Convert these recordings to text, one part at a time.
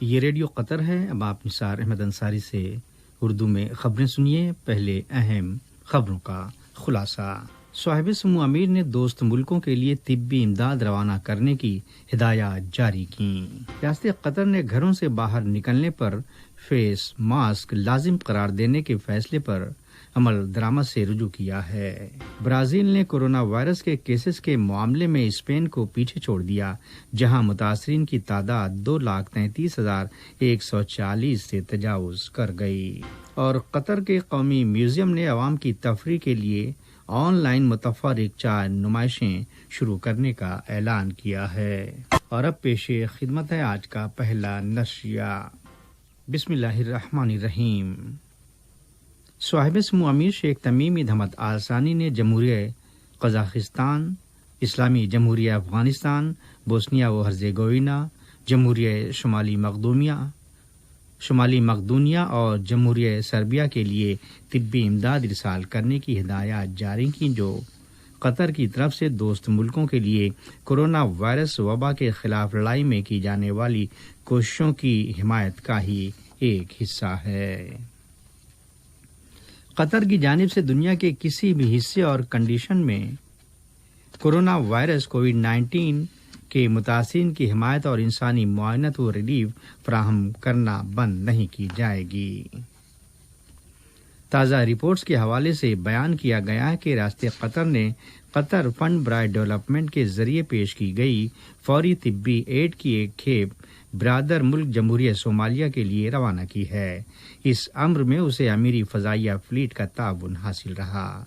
یہ ریڈیو قطر ہے۔ اب آپ نثار احمد انصاری سے اردو میں خبریں سنیے۔ پہلے اہم خبروں کا خلاصہ۔ صاحب سمو امیر نے دوست ملکوں کے لیے طبی امداد روانہ کرنے کی ہدایات جاری کیں۔ ریاست قطر نے گھروں سے باہر نکلنے پر فیس ماسک لازم قرار دینے کے فیصلے پر عمل درآمد سے رجوع کیا ہے۔ برازیل نے کورونا وائرس کے کیسز کے معاملے میں اسپین کو پیچھے چھوڑ دیا، جہاں متاثرین کی تعداد 2,33,140 سے تجاوز کر گئی۔ اور قطر کے قومی میوزیم نے عوام کی تفریح کے لیے آن لائن متفرق چار نمائشیں شروع کرنے کا اعلان کیا ہے۔ اور اب پیش خدمت ہے آج کا پہلا نشریہ۔ بسم اللہ الرحمن الرحیم۔ صاحب سمو امیر شیخ تمیم بن حمد آل ثانی نے جمہوریہ قزاقستان، اسلامی جمہوریہ افغانستان، بوسنیا و ہرزیگوینا، جمہوریہ شمالی مقدونیہ اور جمہوریہ سربیا کے لیے طبی امداد ارسال کرنے کی ہدایات جاری کی، جو قطر کی طرف سے دوست ملکوں کے لیے کورونا وائرس وبا کے خلاف لڑائی میں کی جانے والی کوششوں کی حمایت کا ہی ایک حصہ ہے۔ قطر کی جانب سے دنیا کے کسی بھی حصے اور کنڈیشن میں کورونا وائرس کووڈ-19 کے متاثرین کی حمایت اور انسانی معاونت و ریلیف فراہم کرنا بند نہیں کی جائے گی۔ تازہ رپورٹس کے حوالے سے بیان کیا گیا ہے کہ ریاست قطر نے قطر فنڈ برائے ڈیولپمنٹ کے ذریعے پیش کی گئی فوری طبی ایڈ کی ایک کھیپ برادر ملک جمہوریہ صومالیہ کے لیے روانہ کی ہے۔ اس امر میں اسے امیری فضائیہ فلیٹ کا تعاون حاصل رہا۔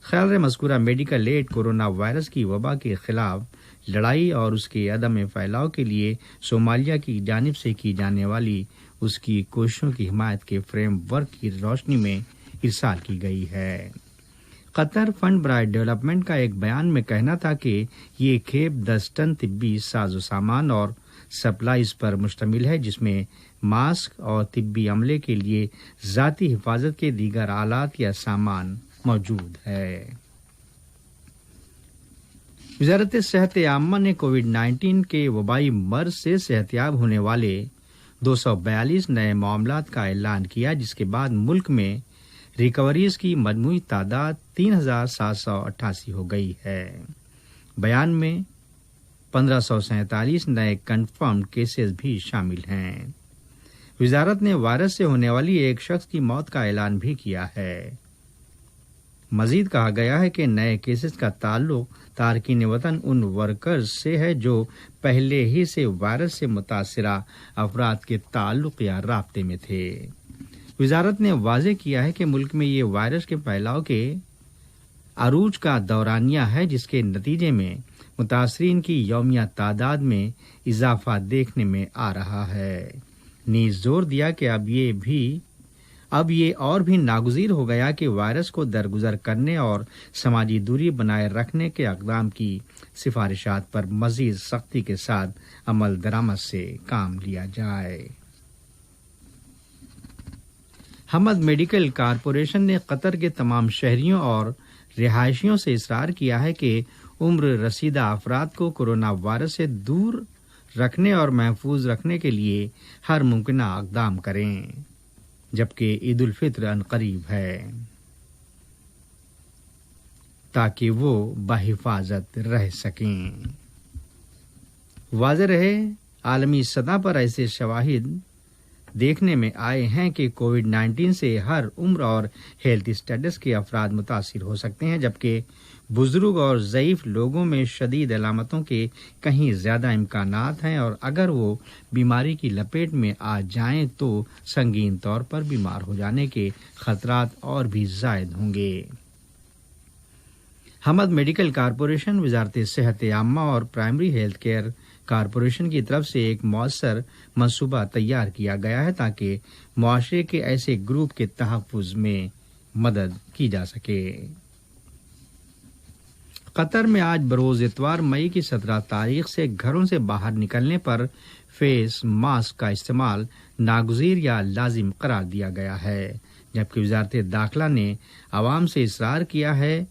خیر مذکورہ میڈیکل ایڈ کورونا وائرس کی وبا کے خلاف لڑائی اور اس کے عدم پھیلاؤ کے لیے صومالیہ کی جانب سے کی جانے والی اس کی کوششوں کی حمایت کے فریم ورک کی روشنی میں ارسال کی گئی ہے۔ قطر فنڈ برائے ڈیولپمنٹ کا ایک بیان میں کہنا تھا کہ یہ کھیپ 10 ٹن طبی ساز و سامان اور سپلائز پر مشتمل ہے، جس میں ماسک اور طبی عملے کے لیے ذاتی حفاظت کے دیگر آلات یا سامان موجود ہے۔ وزارت صحت عامہ نے کووڈ-19 کے وبائی مرض سے صحت یاب ہونے والے 242 نئے معاملات کا اعلان کیا، جس کے بعد ملک میں ریکوریز کی مجموعی تعداد 3,788 ہو گئی ہے۔ بیان میں 1,547 نئے کنفرمڈ کیسز بھی شامل ہیں۔ وزارت نے وائرس سے ہونے والی ایک شخص کی موت کا اعلان بھی کیا ہے۔ مزید کہا گیا ہے کہ نئے کیسز کا تعلق تارکین وطن ان ورکرز سے ہے جو پہلے ہی سے وائرس سے متاثرہ افراد کے تعلق یا رابطے میں تھے۔ وزارت نے واضح کیا ہے کہ ملک میں یہ وائرس کے پھیلاؤ کے عروج کا دورانیہ ہے، جس کے نتیجے میں متاثرین کی یومیہ تعداد میں اضافہ دیکھنے میں آ رہا ہے۔ نیز زور دیا کہ اب یہ اور بھی ناگزیر ہو گیا کہ وائرس کو درگزر کرنے اور سماجی دوری بنائے رکھنے کے اقدام کی سفارشات پر مزید سختی کے ساتھ عمل درآمد سے کام لیا جائے۔ حمد میڈیکل کارپوریشن نے قطر کے تمام شہریوں اور رہائشیوں سے اصرار کیا ہے کہ عمر رسیدہ افراد کو کورونا وائرس سے دور رکھنے اور محفوظ رکھنے کے لیے ہر ممکنہ اقدام کریں، جبکہ عید الفطر عنقریب ہے، تاکہ وہ بحفاظت رہ سکیں۔ واضح رہے، عالمی سطح پر ایسے شواہد دیکھنے میں آئے ہیں کہ کووڈ-19 سے ہر عمر اور ہیلتھ اسٹیٹس کے افراد متاثر ہو سکتے ہیں، جبکہ بزرگ اور ضعیف لوگوں میں شدید علامتوں کے کہیں زیادہ امکانات ہیں، اور اگر وہ بیماری کی لپیٹ میں آ جائیں تو سنگین طور پر بیمار ہو جانے کے خطرات اور بھی زائد ہوں گے۔ حمد میڈیکل کارپوریشن، وزارت صحت عامہ اور پرائمری ہیلتھ کیئر کارپوریشن کی طرف سے ایک مؤثر منصوبہ تیار کیا گیا ہے تاکہ معاشرے کے ایسے گروپ کے تحفظ میں مدد کی جا سکے۔ قطر میں آج بروز اتوار مئی کی 17 تاریخ سے گھروں سے باہر نکلنے پر فیس ماسک کا استعمال ناگزیر یا لازم قرار دیا گیا ہے، جبکہ وزارت داخلہ نے عوام سے اصرار کیا ہے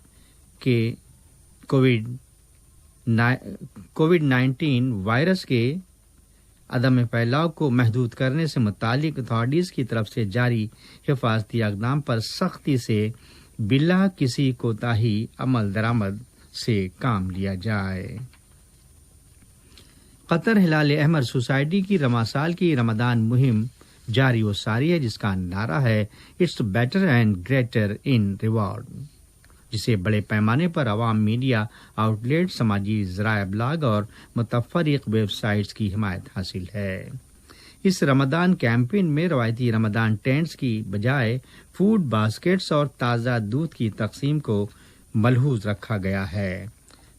کہ کووڈ-19 وائرس کے عدم پھیلاؤ کو محدود کرنے سے متعلق اتھارٹیز کی طرف سے جاری حفاظتی اقدام پر سختی سے بلا کسی کوتاہی عمل درآمد سے کام لیا جائے۔ قطر ہلال احمر سوسائٹی کی رواں سال کی رمضان مہم جاری و ساری ہے، جس کا نعرہ ہے it's better and greater in reward, جسے بڑے پیمانے پر عوام، میڈیا آؤٹ لیٹ، سماجی ذرائع ابلاغ اور متفرق ویب سائٹس کی حمایت حاصل ہے۔ اس رمضان کیمپین میں روایتی رمضان ٹینٹس کی بجائے فوڈ باسکٹس اور تازہ دودھ کی تقسیم کو ملحوظ رکھا گیا ہے۔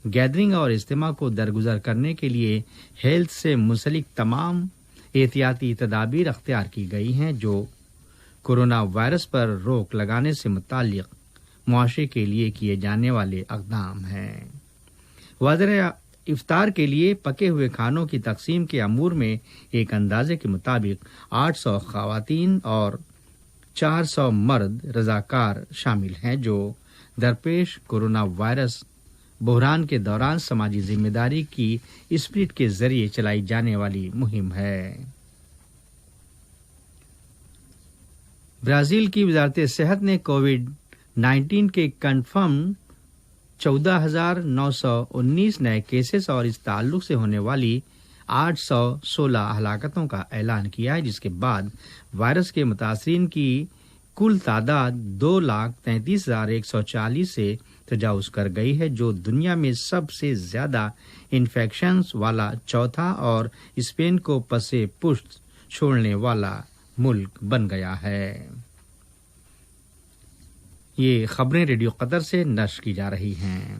گیدرنگ اور اجتماع کو درگزر کرنے کے لیے ہیلتھ سے منسلک تمام احتیاطی تدابیر اختیار کی گئی ہیں، جو کورونا وائرس پر روک لگانے سے متعلق معاشرے کے لیے کیے جانے والے اقدام ہیں۔ وزیر افطار کے لیے پکے ہوئے کھانوں کی تقسیم کے امور میں ایک اندازے کے مطابق 800 خواتین اور 400 مرد رضاکار شامل ہیں، جو درپیش کورونا وائرس بحران کے دوران سماجی ذمہ داری کی اسپرٹ کے ذریعے چلائی جانے والی مہم ہے۔ برازیل کی وزارت صحت نے کووڈ-19 کے کنفرم 14,919 نئے کیسز اور اس تعلق سے ہونے والی 816 ہلاکتوں کا اعلان کیا ہے، جس کے بعد وائرس کے متاثرین کی کل تعداد 2,33,140 سے تجاوز کر گئی ہے، جو دنیا میں سب سے زیادہ انفیکشنز والا چوتھا اور اسپین کو پس پشت چھوڑنے والا ملک بن گیا ہے۔ یہ خبریں ریڈیو قطر سے نشر کی جا رہی ہیں۔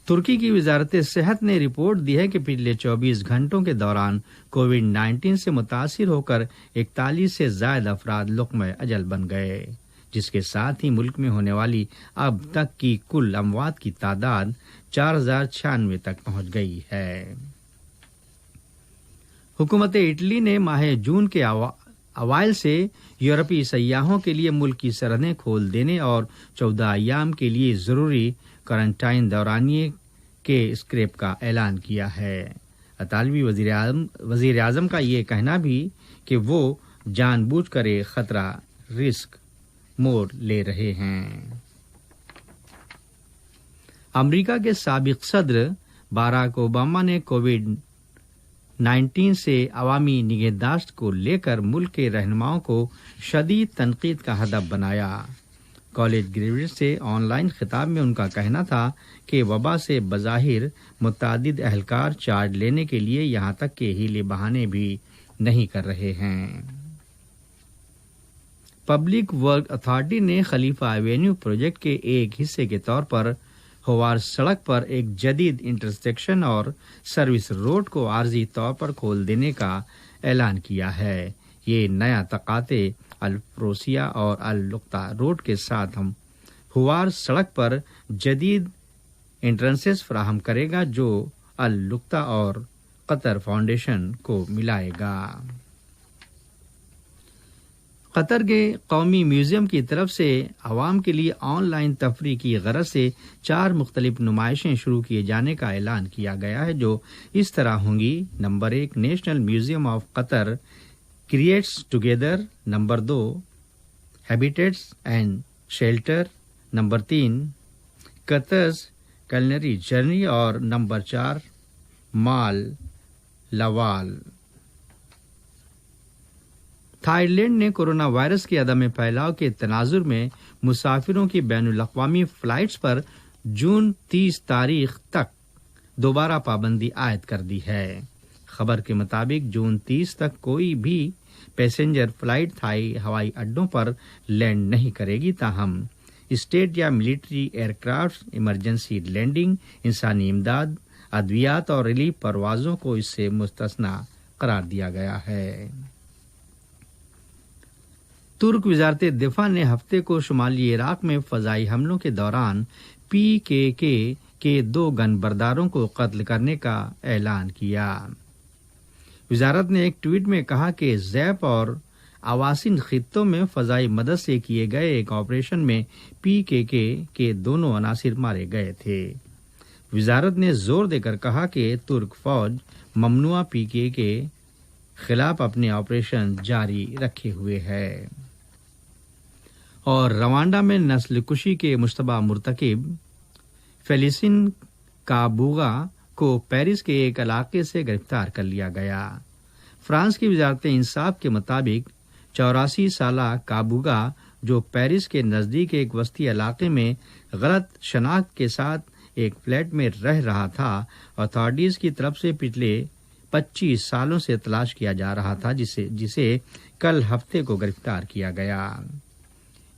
ترکی کی وزارت صحت نے رپورٹ دی ہے کہ پچھلے 24 گھنٹوں کے دوران کووڈ-19 سے متاثر ہو کر 41 سے زائد افراد لقمہ اجل بن گئے، جس کے ساتھ ہی ملک میں ہونے والی اب تک کی کل اموات کی تعداد 4,096 تک پہنچ گئی ہے۔ حکومت اٹلی نے ماہ جون کے اوائل سے یورپی سیاحوں کے لیے ملک کی سرحدیں کھول دینے اور 14 ایام کے لیے ضروری کوارنٹائن دورانیے کے اسکریپ کا اعلان کیا ہے۔ اطالوی وزیر اعظم کا یہ کہنا بھی کہ وہ جان بوجھ کر ایک خطرہ رسک موڑ لے رہے ہیں۔ امریکہ کے سابق صدر باراک اوباما نے کووڈ-19 سے عوامی نگہداشت کو لے کر ملک کے رہنماؤں کو شدید تنقید کا ہدف بنایا۔ کالج گریجویٹ سے آن لائن خطاب میں ان کا کہنا تھا کہ وبا سے بظاہر متعدد اہلکار چارج لینے کے لیے یہاں تک کہ ہیلے بہانے بھی نہیں کر رہے ہیں۔ پبلک ورک اتھارٹی نے خلیفہ ایونیو پروجیکٹ کے ایک حصے کے طور پر ہوار سڑک پر ایک جدید انٹرسیکشن اور سروس روڈ کو عارضی طور پر کھول دینے کا اعلان کیا ہے۔ یہ نیا تقاطع الفروسیہ اور اللقطہ روڈ کے ساتھ ہم ہوار سڑک پر جدید انٹرنسز فراہم کرے گا، جو اللقطہ اور قطر فاؤنڈیشن کو ملائے گا۔ قطر کے قومی میوزیم کی طرف سے عوام کے لیے آن لائن تفریح کی غرض سے 4 مختلف نمائشیں شروع کیے جانے کا اعلان کیا گیا ہے، جو اس طرح ہوں گی: number 1 national museum of Qatar creates together, number 2 habitats and shelter, number 3 Qatar's culinary journey اور نمبر 4 مال لوال۔ تھائی لینڈ نے کورونا وائرس کے عدم پھیلاؤ کے تناظر میں مسافروں کی بین الاقوامی فلائٹس پر جون 30 تاریخ تک دوبارہ پابندی عائد کر دی ہے۔ خبر کے مطابق جون 30 تک کوئی بھی پیسنجر فلائٹ تھائی ہوائی اڈوں پر لینڈ نہیں کرے گی، تاہم اسٹیٹ یا military aircraft emergency landing, انسانی امداد، ادویات اور ریلیف پروازوں کو اس سے مستثنی قرار دیا گیا ہے۔ ترک وزارت دفاع نے ہفتے کو شمالی عراق میں فضائی حملوں کے دوران PKK کے 2 گن برداروں کو قتل کرنے کا اعلان کیا۔ وزارت نے ایک ٹویٹ میں کہا کہ زیپ اور آواسن خطوں میں فضائی مدد سے کیے گئے ایک آپریشن میں PKK کے دونوں عناصر مارے گئے تھے۔ وزارت نے زور دے کر کہا کہ ترک فوج ممنوعہ PKK کے خلاف اپنے آپریشن جاری رکھے ہوئے ہے۔ اور روانڈا میں نسل کشی کے مشتبہ مرتکب فیلیسن کابوگا کو پیرس کے ایک علاقے سے گرفتار کر لیا گیا۔ فرانس کی وزارت انصاف کے مطابق 84 سالہ کابوگا، جو پیرس کے نزدیک ایک وسطی علاقے میں غلط شناخت کے ساتھ ایک فلیٹ میں رہ رہا تھا، اتھارٹیز کی طرف سے پچھلے 25 سالوں سے تلاش کیا جا رہا تھا، جسے کل ہفتے کو گرفتار کیا گیا۔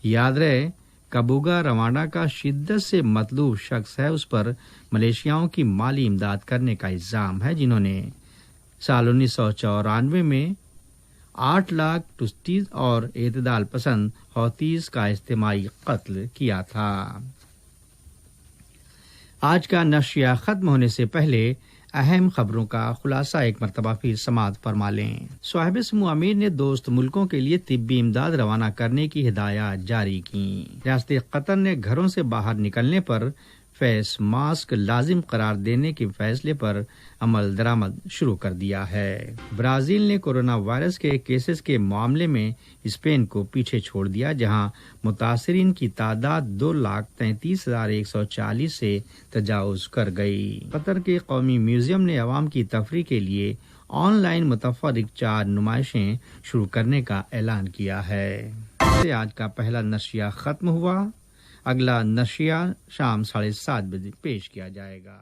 یاد رہے، کابوگا روانڈا کا شدت سے مطلوب شخص ہے۔ اس پر ملیشیاؤں کی مالی امداد کرنے کا الزام ہے، جنہوں نے سال 1994 میں 8 لاکھ ٹوٹسیز اور اعتدال پسند ہوتیز کا اجتماعی قتل کیا تھا۔ آج کا نشریہ ختم ہونے سے پہلے اہم خبروں کا خلاصہ ایک مرتبہ پھر سماعت فرما لیں۔ صاحب سمو امیر نے دوست ملکوں کے لیے طبی امداد روانہ کرنے کی ہدایات جاری کی۔ ریاست قطر نے گھروں سے باہر نکلنے پر فیس ماسک لازم قرار دینے کے فیصلے پر عمل درآمد شروع کر دیا ہے۔ برازیل نے کورونا وائرس کے کیسز کے معاملے میں اسپین کو پیچھے چھوڑ دیا، جہاں متاثرین کی تعداد 2,33,140 سے تجاوز کر گئی۔ قطر کے قومی میوزیم نے عوام کی تفریح کے لیے آن لائن متفرق 4 نمائشیں شروع کرنے کا اعلان کیا ہے۔ اس سے آج کا پہلا نشریہ ختم ہوا۔ اگلا نشریہ شام 7:30 بجے پیش کیا جائے گا۔